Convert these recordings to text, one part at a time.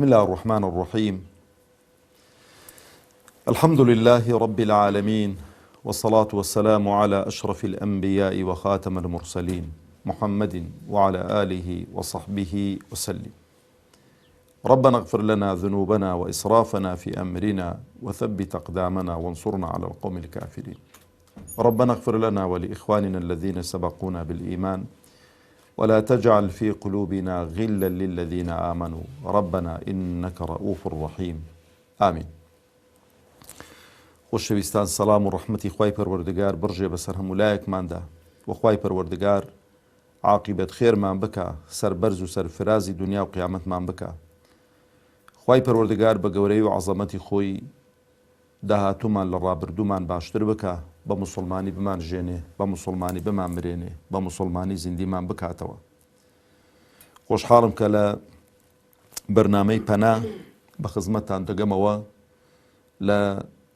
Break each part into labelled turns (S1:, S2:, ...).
S1: بسم الله الرحمن الرحيم. الحمد لله رب العالمين، والصلاة والسلام على أشرف الأنبياء وخاتم المرسلين محمد وعلى آله وصحبه وسلم. ربنا اغفر لنا ذنوبنا وإسرافنا في أمرنا وثبت أقدامنا وانصرنا على القوم الكافرين. ربنا اغفر لنا ولإخواننا الذين سبقونا بالإيمان ولا تجعل في قلوبنا غلا للذين آمنوا ربنا إنك رؤوف رحيم آمين. خۆشەویستان، سەڵام و ڕەحمەتی خوای پەروەردگار بڕژێ بەسەر هەموو لایەکماندا و خوای پەروەردگار عاقیبەت خێرمان بکە، سەربەرز و سەرفرازی دنیا و قیامەتمان بکە. خوای پەروەردگار بە گەورەی و عەزەمەتی خۆی داهاتوومان لە ڕابردوومان باشتر بکە، بە موسڵمانی بمان ژێنێ، بە موسڵمانی بمان مرێنێ، بە موسڵمانی زیندیمان بکاتەوە. خۆشحاڵم کە لە بەرنامەی پەنا بە خزمەتتان دەگەمەوە لە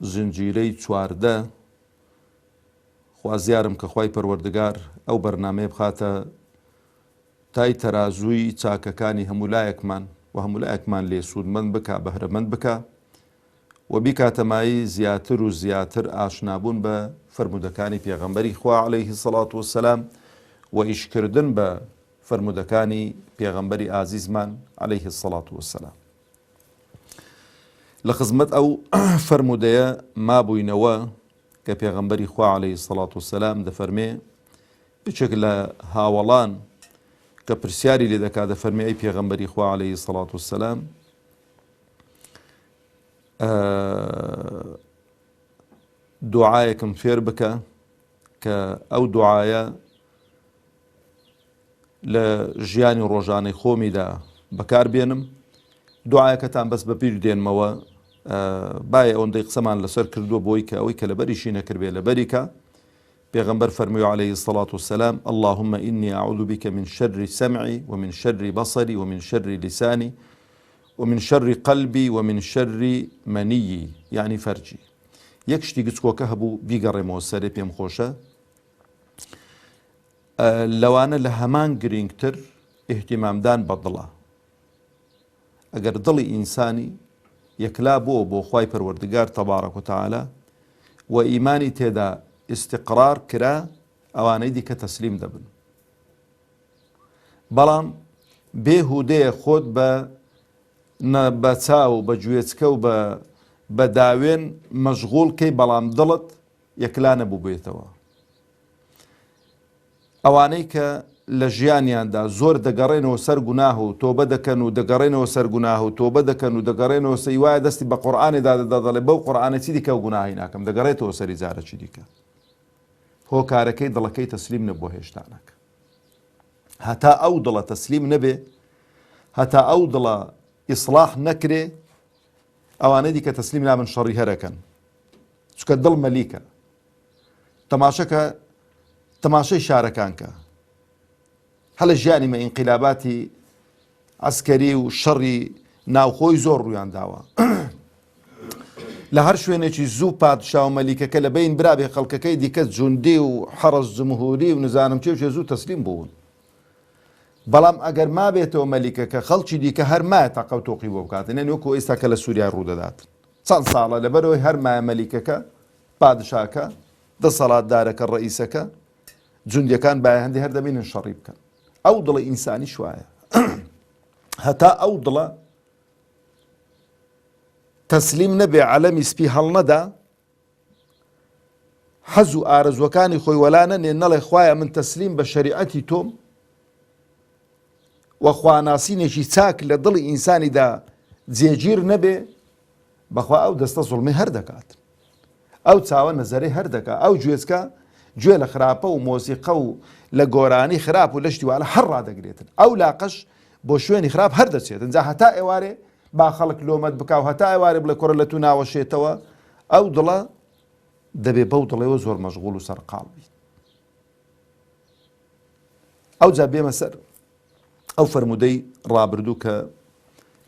S1: زنجیرەی چواردە. خوازیارم کە خوای پەروەردگار ئەو بەرنامەیە بخاتە تای تەرازووی چاکەکانی هەموو لایەکمان و هەموو لایەکمان لێ سوودمەند بکە، بەهرەمەند بکە و بیکاتەمایی زیاتر و زیاتر ئاشنابوون بە فەرمودەکانی پێغەمبەری خوا عەلەیهی سەڵات وەسەلام و ئیشکردن بە فەرمودەکانی پێغەمبەری ئازیزمان عەلەیهی سەڵات وەسەلام. لە خزمەت ئەو فەرمودەیە مابووینەوە کە پێغەمبەری خوا عەلەیهی سەڵات وەسەلام دەفەرمێ بچێک لە هاوڵان کە پرسیاری لێ دەکات دەفەرمێ ئەی پێغەمبەری خوا عەلەیهی سەڵات وەسەلام دوعایەکم فێر بکە کە ئەو دوعایە لە ژیانی ڕۆژانەی خۆمیدا بەکار بێنم. دوعایەکەتان بەس بەپیر دێنمەوە، باە ئەوەندەی قسەمان لەسەر کردووە بۆی کە ئەوەی کە لەبەریشی نەکردبێ لەبەریکە. پێغەمبەر فەرمووی عەلەیهی الصەڵاة والسلام اللهم إني أعوذ بك من شر سمعي ومن شر بصري ومن شر لساني ومن شر قلبي ومن شر مني، يعني فرجي. یەک شتی گچکۆکە هەبوو بیگەڕێمەوە سەرێ، پێم خۆشە لەوانە لە هەمان گرنگتر ئیحتیمامدان بە دڵە. ئەگەر دڵی ئینسانی یەکلا بۆ خوای پەروەردگار تەبارەک و تەعالا و ئیمانی تێدا ئیستیقرار کرا، ئەوانەی دیکە تەسلیم دەبن. بەڵام بێهودەیە خۆت بە چاو و بە گوێچکە و بە داوێن مەشغوڵ کەی، بەڵام دڵت یەکلا نەبوو بێتەوە. ئەوانەی کە لە ژیانیاندا زۆر دەگەڕێنەوە سەر گوناه و تۆبە دەکەن و دەگەڕێنەوە سەر گوناه و تۆبە دەکەن و دەگەڕێنەوە سەی وایە دەستی بە قورئانێدا دەدەڵێ بەو قورئانە چی دیکە و گوناهی ناکەم، دەگەڕێتەوە سەری جارەکی دیکە. هۆکارەکەی دڵەکەی تەسلیم نەبووە هێشتانەکە. هەتا ئەو دڵە تەسلیم نەبێ، هەتا ئەو دڵە ئیسلاح نەکرێ، ئەوانەی دیکە تەسلیم نابن شەڕی هەرەکەن، چونکە دڵ مەلیکە. تەماشەکە تەماشەی شارەکان کە هەلە ژیانی مە ئینقیلاباتی عەسکەری و شەڕی ناوخۆی زۆر ڕوویان داوە. لە هەر شوێنێکی زوو پادشا و مەلیکەکە لە بین برابێ خەڵکەکەی دیکە جوندی و حەرەس جمهوری و نزانم چێ زوو تەسلیم بوون. بەڵام ئەگەر ما بێتەوە مەلیکەکە خەڵکی دیکە هەر مایە تاقە و تۆقی بۆ بکاتن، وەکو ئێستا کە لە سووریا ڕوودەدات چەند ساڵە لەبەرەوەی هەر مایە مەلیکەکە پادشاکە دەسەڵاتدارەکە ڕئیسەکە جوندیەکان بایە هەندی هەر دەبینن شەڕی بکەن. ئەو دڵی ئینسانی شوایە. هەتا ئەو دڵە تەسلیم نەبێ، عەلەمی سپی هەڵنەدا، حەز و ئارەزوەکانی خۆی وەلا نەنێ، نەڵێ خوایە من تەسلیم بە شەریعەتی تۆم و خواناسینێکی چاک لە دڵی ئینسانیدا جێگیر نەبێ، بەخوا ئەو دەستە زوڵمی هەر دەکات، ئەو چاوە نەزەرەی هەر دەکات، ئەو گوێچکە گوێ لە خراپە و مۆسیقە و لە گۆرانی خراپ و لەشتی والە هەر ڕادەگرێتن، ئەو لاقەش بۆ شوێنی خراپ هەر دەچێتن. جا هەتا ئێوارێ با خەڵک لۆمەت بکا و هەتا ئێوارێ بڵێ کوڕە لە تو ناوەشێتەوە، ئەو دڵە دەبێ بەو دڵێەوە زۆر مەشغوڵ و سەرقاڵ بیت. ئەو جا بێمە سەر ئەو فەرمودەی ڕابردوو کە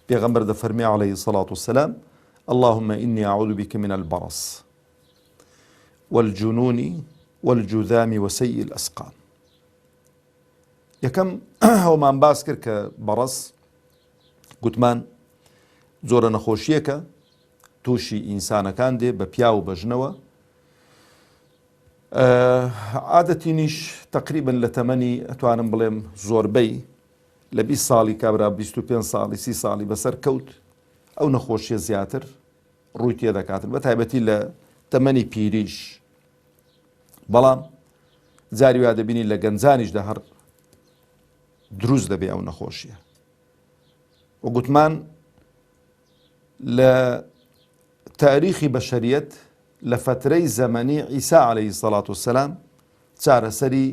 S1: پێغەمبەر دەفەرمێ عەلەیهی سەڵات وەسەلام اللهم إني أعوذ بك من البرص والجنون والجذام وسيء الأسقام. یەکەم ئەومان باس کرد کە بەڕەس گوتمان زۆرە نەخۆشیەکە تووشی ئینسانەکان دێ بە پیا و بەژنەوە. عادەتینیش تقریبن لە تەمەنی ئەتوانم بڵێم زۆربەی لە 20 ساڵی کابرا 25 ساڵی 30 ساڵی بەسەر کەوت ئەو نەخۆشیە زیاتر ڕووی تێ دەکاتن بە تایبەتی لە تەمەنی پیریش. بەڵام جاری وا دەبینی لە گەنجانیشدا هەر دروست دەبێ ئەو نەخۆشیە. و گوتمان لە تاریخی بەشەریەت لە فترەی زەمەنی عیسا عەلەیهی سەڵات وسەلام چارەسەری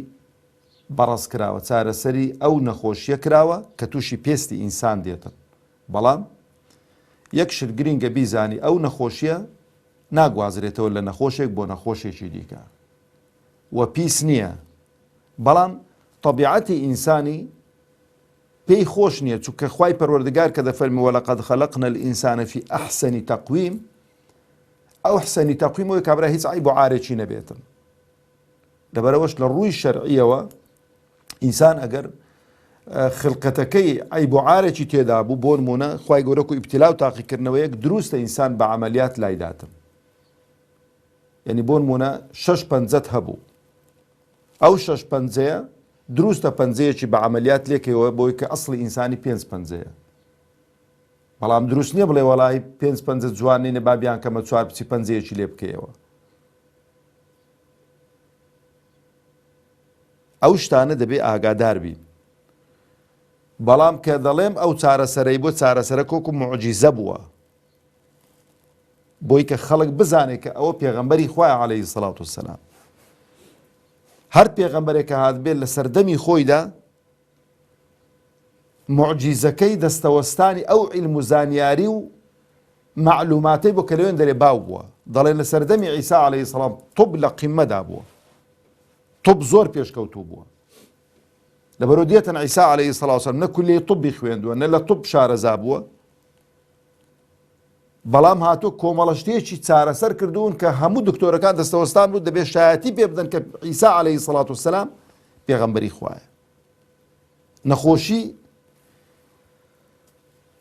S1: بەڕەس کراوە، چارەسەری ئەو نەخۆشیە کراوە کە تووشی پێستی ئینسان دێتن. بەڵام یەک شت گرینگە بیزانی ئەو نەخۆشیە ناگوازرێتەوە لە نەخۆشێک بۆ نەخۆشێکی دیکە و پیس نییە. بەڵام طبیعەتی ئینسانی پێی خۆش نییە، چونکە خوای پەروەردگار کە دەفەرمی وەلەقەد خەلەقنا الئینسانە فی ئەحسەنی تەقویم، ئەو حسەنی تەقویمەوەی کابرا هیچ عیب و عارێکی نەبێتن. لەبەرەوەش لە ڕووی شەرعیەوە ئینسان ئەگەر خلقەتەکەی عیب و عارێکی تێدا بوو، بۆ نمونە خوای گەورە و ئیبتیلا و تاقیکردنەوەیەک دروستە ئینسان بە عەمەلیات لایداتن. یعنی بۆ نمونە 6 پەنجەت هەبوو، ئەو 6 پەنجەیە دروستە پەنجەیەکی بە عەمەلیات لێکەوە بۆی کە ئەسڵی ئینسانی 5 پەنجەیە. بەڵام دروست نییە بڵێ وەڵای 5 پەنجە جوان نینە بابیان کەمە 4 بچی پەنجەیەکی لێ بکەیەوە. ئەو شتانە دەبێ ئاگادار بین. بەڵام کە دەڵێم ئەو چارەسەرەی بۆ چارەسەرە کۆکو موعجیزە بووە، بۆی کە خەڵک بزانێت کە ئەوە پێغەمبەری خوایە عەلەیهی سەڵات وسەلام. هەر پێغەمبەرێک کە هات بێت لە سەردەمی خۆیدا معجیزەکەی دەستەوەستانی ئەو عیلم و زانیاری و معلوماتەی بۆ کە لەوێن دەرێ باو بووە. دەڵێن لە سەردەمی عیسا عەلەیهی سەڵام تۆب لە قیمەدا بووە، تۆب زۆر پێشکەوتوو بووە. لەبەرەوە دێتن عیسا عەلەیهی سەڵات وسەلام نە کولێی طبی خوێندووە، نە لە طب شارەزا بووە، بەڵام هاتۆ کۆمەڵەشتێکی چارەسەر کردوون کە هەموو دکتۆرەکان دەستەوەستان بوو دەبێت شایەتی پێ بدەن کە عیسا عەلەیهی سەڵات وسەلام پێغەمبەری خوایە. نەخۆشی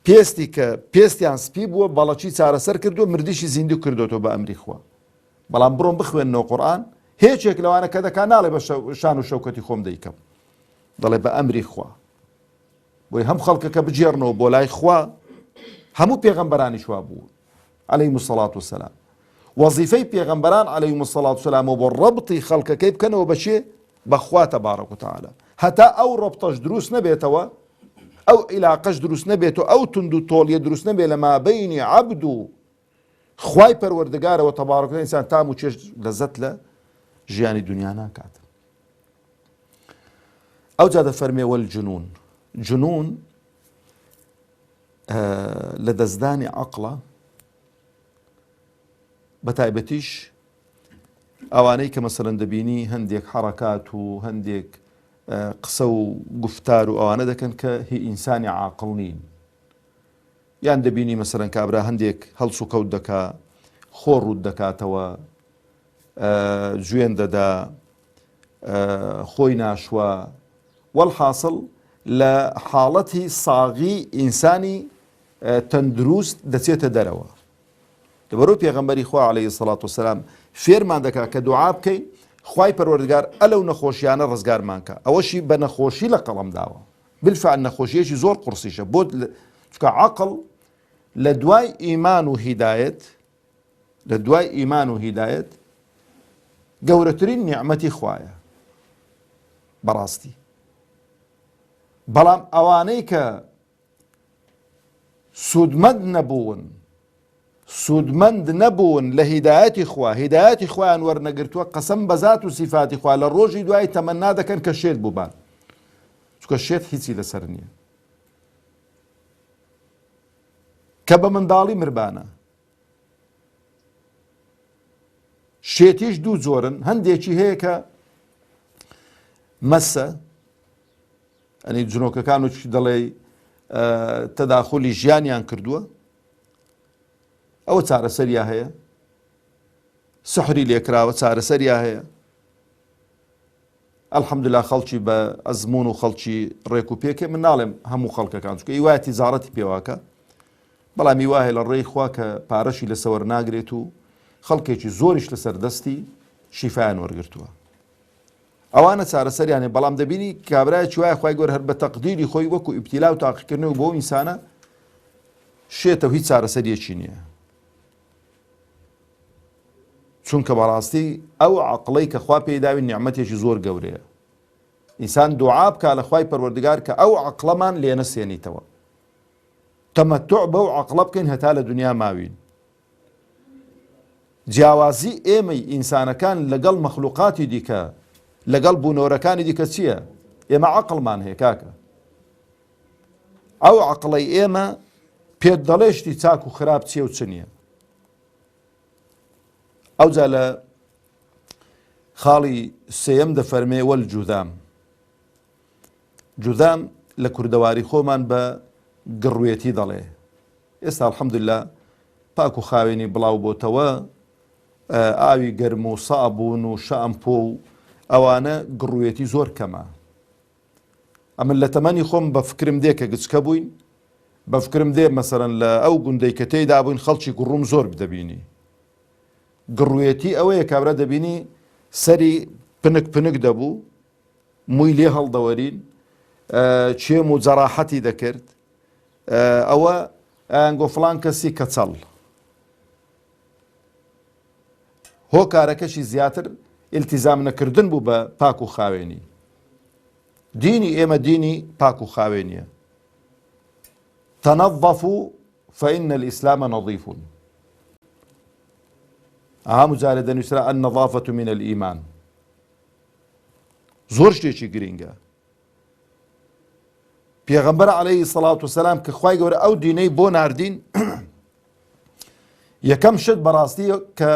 S1: پێستی کە پێستیان سپی بووە بەڵەکی چارەسەر کردووە، مردیشی زیندوو کردوێتەوە بە ئەمری خوا. بەڵام بڕۆن بخوێنەوە قورئان، هیچێک لەوانە کە دەکا ناڵێ بە شان و شەوکەتی خۆم دەیکەم، دەڵێ بە ئەمری خوا. بۆی هەم خەڵکەکە بجێڕنەوە بۆ لای خوا، هەموو پێغەمبەرانی شوا بوو عەلەیهیمو سەڵات وسەلام. وەزیفەی پێغەمبەران عەلەیهیمو سەڵات وسەلامەوە بۆ ڕەبتی خەڵکەکەی بکەنەوە بەچێ؟ بەخوا تەبارەک و تەعالا. هەتا ئەو ڕەبتەش دروست نەبێتەوە، ئەو عیلاقەش دروست نەبێتەوە، ئەو تند و تۆڵیە دروست نەبێت لە مابەینی عەبد و خوای پەروەردگارەوە تەبارەک و تەعالا، ئینسان تام و چێش لەزەت لە ژیانی دنیا ناکات. ئەو جا دەفەرمێ وەلجنون، جنون لە دەستدانی عەقڵە، بە تایبەتیش ئەوانەی کە مەسەڵەن دەبینی هەندێک حەرەکات و هەندێک قسە و گفتار و ئەوانە دەکەن کە هی ئینسانی عاقڵ نین. یان دەبینی مەسەڵەن کابرا هەندێک هەڵس و کەوت دەکا، خۆ ڕوود دەکاتەوە، جوێن دەدا، خۆی ناشوە، وەڵحاصڵ لە حاڵەتی ساغی ئینسانی تەندروست دەچێتە دەرەوە. لەبەرەوەی پێغەمبەری خوا عەلەیهی سەڵات وسەلام فێرمان دەکا کە دوعا بکەین خوای پەروەردگار ئەلەو نەخۆشیانە ڕزگارمان کە. ئەوەشی بە نەخۆشی لە قەڵەم داوە، بالفعل نەخۆشیەکی زۆر قورسیشە بۆ چونکە عەقڵ لە دوای ئیمان و هیدایەت، لە دوای ئیمان و هیدایەت گەورەترین نیعمەتی خوایە بەڕاستی. بەڵام ئەوانەی کە سوودمەند نەبوون لە هیدایەتی خوا، هیدایەتی خوایان وەرنەگرتووە، قەسەم بە ذات و سیفاتی خوا لە ڕۆژی دوای تەمەنا دەکەن کە شێت بووبان، چونکە شێت هیچی لەسەر نییە، کە بە منداڵی مربانە. شێتیش دوو جۆرن، هەندێکی هەیە کە مەسە، ئەنی جنۆکەکان و چی دەڵێ تەداخلی ژیانیان کردووە، ئەوە چارەسەریا هەیە، سحری لێکراوە چارەسەریا هەیە. ئەلحەمدولیلا خەڵکی بە ئەزمون و خەڵکی ڕێک و پێکێ، من ناڵێم هەموو خەڵکەکان، چونکە هیوایەتی زاڕەتی پێواکە، بەڵامی وایە لە ڕێی خوا کە پارەشی لەسەوەر ناگرێت و خەڵکێکی زۆریش لەسەر دەستی شیفایان وەرگرتووە. ئەوانە چارەسەریانێ، بەڵام دەبینی کابرایەکی وایە خوای گەورە هەر بە تەقدیری خۆی وەکو ئیبتیلا و تاقیکردنەوە بۆ ئینسانە شێتەوە، هیچ چارەسەریەکی نییە. چونکە بەڕاستی ئەو عەقڵەی کە خوا پێی داوی نیعمەتێکی زۆر گەورەیە. ئینسان دوعا بکا لە خوای پەروەردگار کە ئەو عەقڵەمان لێ نەسێنیتەوە، تەمەتوع بەو عەقڵە بکەین هەتا لە دنیا ماوین. جیاوازی ئێمەی ئینسانەکان لەگەڵ مەخلوقاتی دیکە، لەگەڵ بوونەوەرەکانی دیکە چییە؟ ئێمە عەقڵمان هەیە کاکە. ئەو عەقڵەی ئێمە پێت دەڵێ شتی چاک و خراپ چییە و چ نییە. ئەوجا لە خاڵی سێیەم دەفەرمێ وەلجودام. جودام لە کوردەواری خۆمان بە گڕوێتی دەڵێ. ئێستا الحەمدوللا پاک و خاوێنی بڵاو بۆتەوە، ئاوی گەرم و سابوون و شامپۆ و ئەوانە گڕوێتی زۆر کەمە. ئەمن لە تەمەنی خۆم بە فکرم دێ کە گچکە بووین، بە فکرم دێ مەسەرەن لە ئەو گوندەی کە تێیدا بووین خەڵکی گوڕوم زۆر بدەبینی. گڕوێتی ئەوەیە کابرا دەبینی سەری پنک پنک دەبوو، مووی لێ هەڵدەوەرین، چێم و جەراحەتی دەکرد، ئەوە ئەنگۆ فڵان کەسی کەچەڵ. هۆکارەکەشی زیاتر ئیلتیزام نەکردن بوو بە پاک و خاوێنی. دینی ئێمە دینی پاک و خاوێنیە. تەنەظەفوا فإن الإسلام نظيف. ئەهەموو جارێ دەنووسرا النظافة من الإيمان. زۆر شتێکی گرینگە. پێغەمبەر عەلەیهی سەڵات وسەلام کە خوای گەورە ئەو دینەی بۆ ناردین، یەکەم شت بەڕاستی کە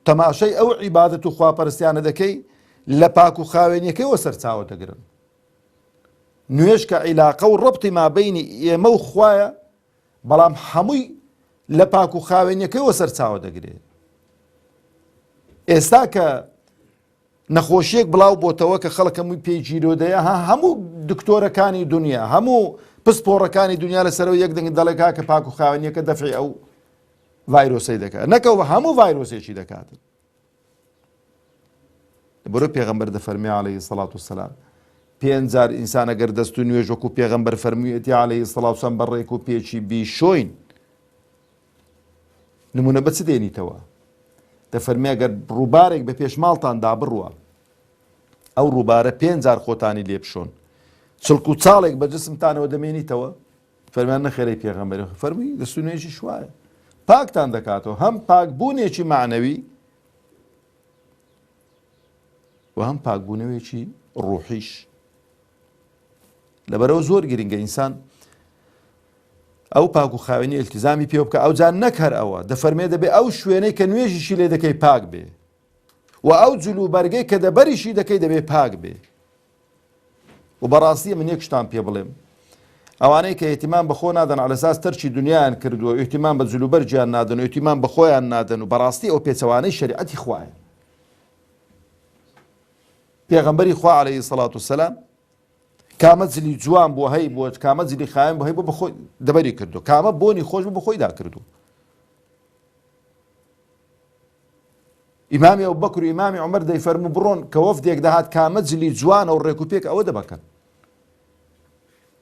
S1: تەماشای ئەو عیبادەت و خواپەرستیانە دەکەی لە پاک و خاوێنیەکەیەوە سەرچاوە دەگرن. نوێژ کە عیلاقە و ڕەبتی مابەینی ئێمە و خوایە، بەڵام هەمووی لە پاک و خاوێنیەکەیەوە سەرچاوە دەگرێت. ئێستا کە نەخۆشیەک بڵاو بۆتەوە کە خەڵک هەمووی پێی جیرۆدەیە، هەموو دکتۆرەکانی دنیا، هەموو پسپۆڕەکانی دنیا لەسەرەوە یەک دەنگ دەڵێکا کە پاک و خاوێنیەکە دەفعی ئەو ڤایرۆسەی دەکات، نەکەوە هەموو ڤایرۆسێکی دەکاتن. بۆرە پێغەمبەر دەفەرمێ عەلەیهی سەڵات وسەلام 5,000 ئینسان ئەگەر دەست و نوێژ وەکو پێغەمبەر فەرموویەتی عەلەیهی سەڵات وسەلام بەڕێک و پێچی بیشۆین، نمونە بە چ دێنیتەوە؟ دەفەرمێ ئەگەر ڕووبارێک بە پێش ماڵتان دابڕوە، ئەو ڕووبارە 5,000 خۆتانی لێ بشۆن، چڵک و چاڵێک بە جسمتانەوە دەمێنیتەوە. فەرمیان نەخێرەی پێغەمبەر فەرمووی دەست و نوێژی شوایە، پاکتان دەکاتەوە، هەم پاکبوونێکی معنەوی و هەم پاکبوونەوێکی ڕوحیش. لەبەرەوە زۆر گرنگە ئینسان ئەو پاک و خاوێنی ئیلتیزامی پێ بکە. ئەو جان نەک هەر ئەوە، دەفەرمێ دەبێ ئەو شوێنەی کە نوێژیشی لێ دەکەی پاک بێ، و ئەو جلو بەرگەی کە دەبەریشی دەکەی دەبێ پاک بێ. و بەڕاستیە من یەک شتان پێ بڵێم، ئەوانەی کە ئێتیمان بەخۆ نادەن عەلە ئەساس تەرکی دنیایان کردووە، ئێتیمان بە جلوبەرجیان نادەن و ئێتیمان بە خۆیان نادەن، و بەڕاستی ئەو پێچەوانەی شەریعەتی خوایە. پێغەمبەری خوا عەلەیهی سەڵات وسەلام کامە جلی جوان بۆ هەی بۆ، کامە جلی خاوێن بۆ هەی بۆ بەخۆی دەبەری کردو، کامە بۆنی خۆش بۆ بەخۆیدا کردو. ئیمامی ئەبوبەکر و ئیمامی عومەر دەیفەرموو بڕۆن کە وەفدێک دەهات کامە جلی جوانە و ڕێک و پێک ئەوە دەبەکەن.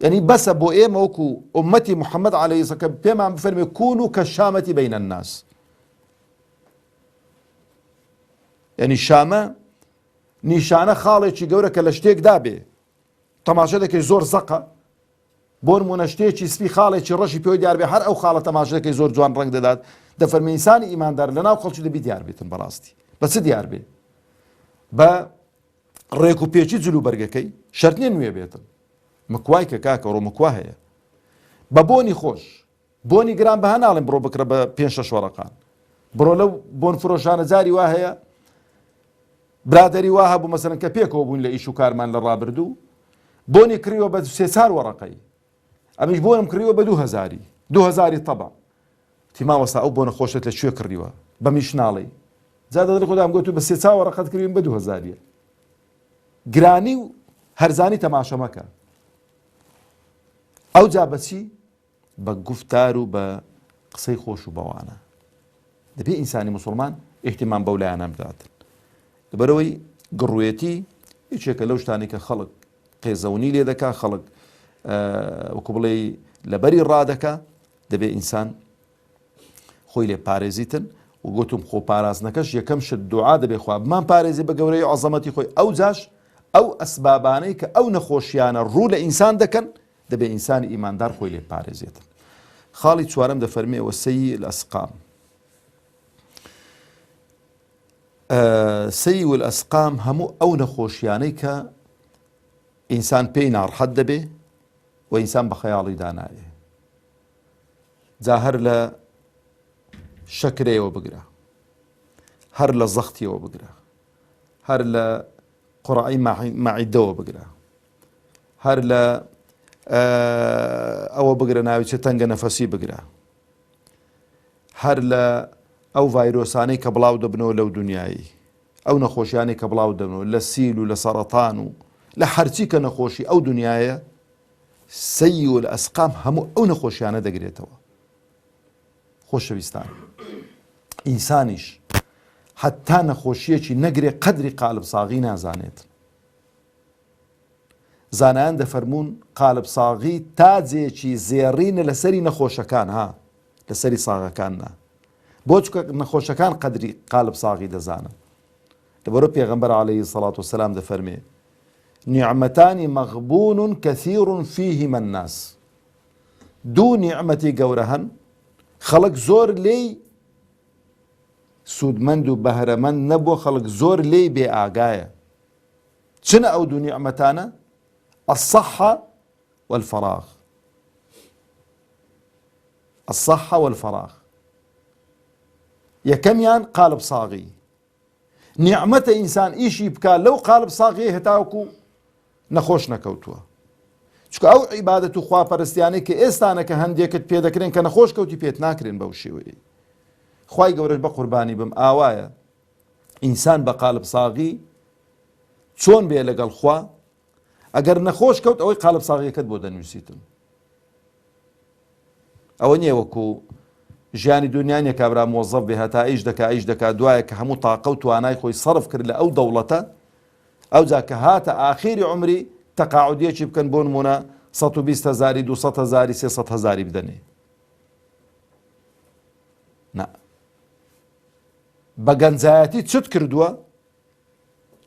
S1: یعنی بەسە بۆ ئێمە وەکو ئومەتی محەممەد عەلەیهی سەکە پێمان بفەرمێ کون و کەشامەتی بەینە الناس. یعنی شامە نیشانە خاڵێکی گەورە کە لە شتێک دابێ، تەماشا دەکەی زۆر زەقە، بۆ نمونە شتێکی سپی خاڵێکی ڕەشی پێوەی دیار بێ، هەر ئەو خاڵە تەماشا دەکەی زۆر جوان ڕەنگ دەدات. دەفەرمێ ئینسانی ئیماندار لەناو خەڵکی دەبی دیار بێتن. بەڕاستی بە چ دیار بێ؟ بە ڕێک و پێچی جلو بەرگەکەی، شەرت نییە نوێ بێتن، مکوای کە کاکە ڕۆ مکوا هەیە، بە بۆنی خۆش، بۆنی گران بە هەناڵێن بڕۆ بکرە بە 5-6 وەرەقان، بڕۆ لەو بۆن فرۆشانە جاری وا هەیە، برادەری وا هەبوو مەسەلەن کە پێکەوە بوون لە ئیش و کارمان لە ڕابردوو، بۆنی کڕیوە بە 300 وەرەقەی، ئەمیش بۆنم کڕیوە بە 2000 تەبع. تیماوەستا ئەو بۆنە خۆشت لەکوێ کڕیوە؟ بە میشناڵی. جا دەدڵی خۆدام گوتو بە 300 وەرەقەت کڕیوم بە 2000. گرانی و هەرزانی تەماشە مەکە. ئەو جا بەچی؟ بە گفتار و بە قسەی خۆش و بەوانە دەبێ ئینسانی مسلمان ئیحتیمام بەو لایەنە بداتن لەبەرەوەی گڕوێتی هیچێکە لەو شتانی کە خەڵک قێزەونی لێ دەکا خەڵک وەکو بڵێ لەبەری ڕادەکە دەبێ ئینسان خۆی لێ پارێزیتن و گوتم خۆ پاراستنەکەش یەکەم شت دوعا دەبێ خوا بمان پارێزی بە گەورەی و عەزەمەتی خۆی ئەو جاش ئەو ئەسبابانەی کە ئەو نەخۆشیانە ڕوو لە ئینسان دەکەن دەبێ ئینسانی ئیماندار خۆی لێ پارێزێتن خاڵی چوارەم دەفەرمێەوە سەیئ الئەسقام سەیئ الئەسقام هەموو ئەو نەخۆشیانەی کە ئینسان پێی ناڕەحەت دەبێ و ئینسان بە خەیاڵی دانایێ جا هەر لە شەکرەیەوە بگرە هەر لە زەختیەوە بگرە هەر لە قوڕعی مەعیدەوە بگرە هەر لە ئەوە بگرە ناوی چە تەنگە نەفەسی بگرە هەر لە ئەو ڤایرۆسانەی کە بڵاو دەبنەوە لەو دنیایی ئەو نەخۆشیانەی کە بڵاو دەبنەوە لە سیل و لە سەرەتان و لە هەرچی کە نەخۆشی ئەو دنیایە سەیئ الئەسقام هەموو ئەو نەخۆشیانە دەگرێتەوە خۆشەویستان ئینسانیش حتا نەخۆشیەکی نەگرێ قەدری قالب ساغی نازانێت زانایان دەفەرمون قالب ساغی تاجێکی زێڕینە لەسەری نەخۆشەکان ها لەسەری ساغەکان نا بۆ چکە نەخۆشەکان قەدری قالب ساغی دەزانن لەبەرە پێغەمبەر عەلەیهی سەڵات وسەلام دەفەرمێ نیعمەتانی مەغبون کەثیر فیهما الناس دوو نیعمەتی گەورە هەن خەڵک زۆر لێی سوودمەند و بەهرەمەند نەبووە خەڵک زۆر لێی بێ ئاگایە چنە ئەو دوو نیعمەتانە الصحة والفراغ الصحة والفراغ یەکەمیان قالب ساغی نیعمەتە ئینسان ئیشی بکا لەو قالب ساغیە هێتاوەکو نەخۆش نەکەوتووە چکە ئەو عیبادەت و خواپەرستیانەی کە ئێستانە کە هەندێکت پێ دەکرێن کە نەخۆش کەوتی پێت ناکرێن بەو شێوەیە خوای گەورەش بە قوربانی بم ئاوایە ئینسان بە قالب ساغی چۆن بێ لەگەڵ خوا ئەگەر نەخۆش کەوت ئەوەی قالب ساغیەکەت بۆ دەنووسیتن ئەوە نییە وەکو ژیانی دنیانە کابرا مۆزەف بێ هەتا ئیش دەکا ئیش دەکا دوایە کە هەموو تاقە و توانای خۆی سەرف کرد لە ئەو دەوڵەتە ئەو جا کە هاتە ئاخیری عمری تەقاعودیەکی بکەن بۆ نمونە 120,000 200,000 300,000 بدەنێ نا بە گەنجایەتی چت کردووە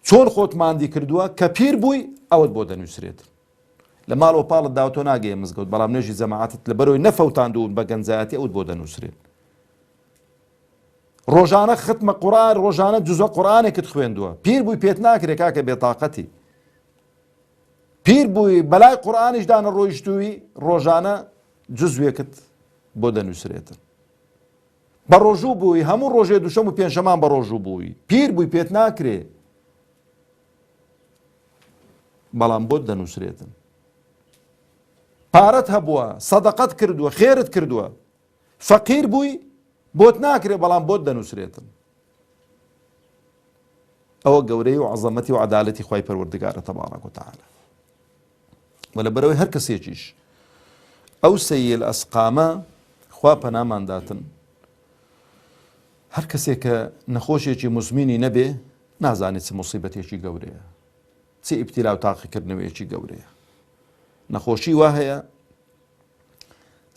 S1: چۆن خۆت ماندی کردووە کە پیر بووی ئەوت بۆ دەنووسرێت لە ماڵ و پاڵت داوتۆ ناگەیە مزگەوت بەڵام نوێژی جەماعەتت لەبەرەوەی نەفەوتاندوون بە گەنجایەتی ئەوت بۆ دەنووسرێت ڕۆژانە ختمە قورئان ڕۆژانە جوزە قورئانێکت خوێندووە پیر بووی پێت ناکرێ کاکە بێتاقەتی پیر بووی بەلای قورئانیش دانە ڕۆیشتووی ڕۆژانە جزوێکت بۆ دەنووسرێتن بە ڕۆژوو بووی هەموو ڕۆژێ دووشەم و پێنجشەمان بە ڕۆژوو بووی پیر بووی پێت ناکرێ بەڵام بۆت دەنووسرێتن پارەت هەبووە سەدەقەت کردووە خێرت کردووە فەقیر بووی بۆت ناکرێ بەڵام بۆت دەنووسرێتن ئەوە گەورەی و عەزەمەتی و عەدالەتی خوای پەروەردگارە تەبارەک وتەعالە و لەبەرەوەی هەر کەسێکیش ئەو سەیئ الئەسقامە خوا پەنامانداتن هەر کەسێک کە نەخۆشێکی مزمینی نەبێ نازانێت چ موسیبەتێکی گەورەیە چ ئیبتیلا و تاقیکردنەوەیەکی گەورەیە نەخۆشی وا هەیە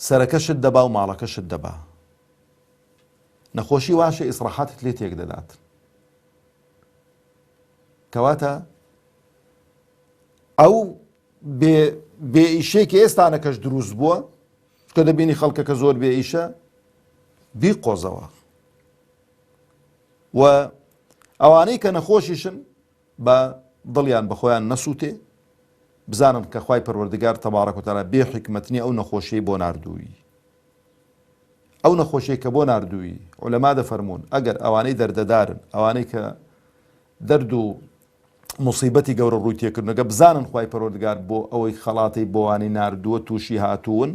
S1: سەرەکەشت دەبا و ماڵەکەشت دەبا نەخۆشی واشە ئیسراحەتت لێ تێک دەدات کەواتە ئەو بێ ئیشێکی ئێستانەکەش دروست بووە کە دەبینی خەڵکەکە زۆر بێ ئیشە بیقۆزەوە و ئەوانەی کە نەخۆشیشن بە دڵیان بە خۆیان نەسووتێ بزانن کە خوای پەروەردگار تەبارەک وتەعالە بێ حیکمەت نییە ئەو نەخۆشیی بۆ ناردووی ئەو نەخۆشیی کە بۆ ناردووی عولەما دەفەرمون ئەگەر ئەوانەی دەردەدارن ئەوانەی کە دەرد و مصیبەتی گەورە ڕووی تێکردنەکە بزانن خوای پەروەردگار بۆ ئەوەی خەڵاتی بۆوانی ناردووە تووشی هاتوون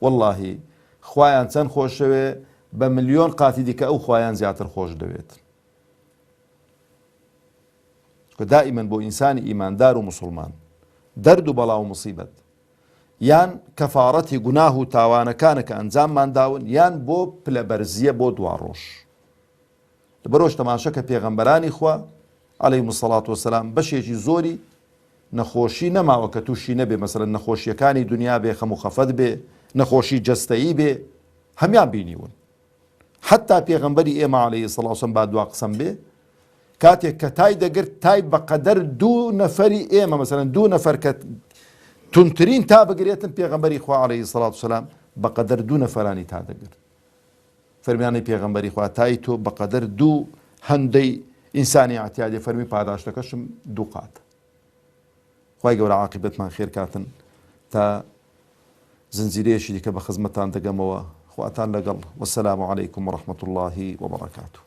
S1: واللهی خوایان چەند خۆشەوێ بە ملیۆن قاتی دیکە ئەو خوایان زیاتر خۆش دەوێت کە دائیمەن بۆ ئینسانی ئیماندار و مسلمان دەرد و بەڵا و مصیبەت یان کەفاڕەتی گوناه و تاوانەکانە کە ئەنجاممان داون یان بۆ پلەبەرزیە بۆ دوا ڕۆژ. لەبەرەوەش تەماشە کە پێغەمبەرانی خوا عەلەیهیمو سەڵات وەسەلام بەشێکی زۆری نەخۆشی نەماوە کە تووشی نەبێ، مەسەلەن نەخۆشیەکانی دنیا بێ، خەم و خەفەت بێ، نەخۆشی جەستەیی بێ، هەمیان بینیون. حتا پێغەمبەری ئێمە عەلەیهی سەڵات وەسەلام با دوا قسەم بێ، کاتێک کە تای دەگرت تای بەقەدەر 2 نەفەری ئێمە، مەسەلەن 2 نەفەر کە تونترین تا بگرێتن، پێغەمبەری خوا عەلەیهی سەڵات وسەلام بەقەدەر 2 نەفەرانی تا دەگرت. فەرمیانەی پێغەمبەری خوا تای تۆ بەقەدەر 2 هەندەی ئینسانی ئەعتیادی فەرمی پاداشتەکەشم 2 قات. خوای گەورە عاقبەتمان خێر کاتن تا زنجیرەیەشی دیکە بە خزمەتان دەگەمەوە. خواتان لەگەڵ. وەسەلامو عەلەیکم وەڕەحمەتوڵڵاهی وەبەڕەکاتوه.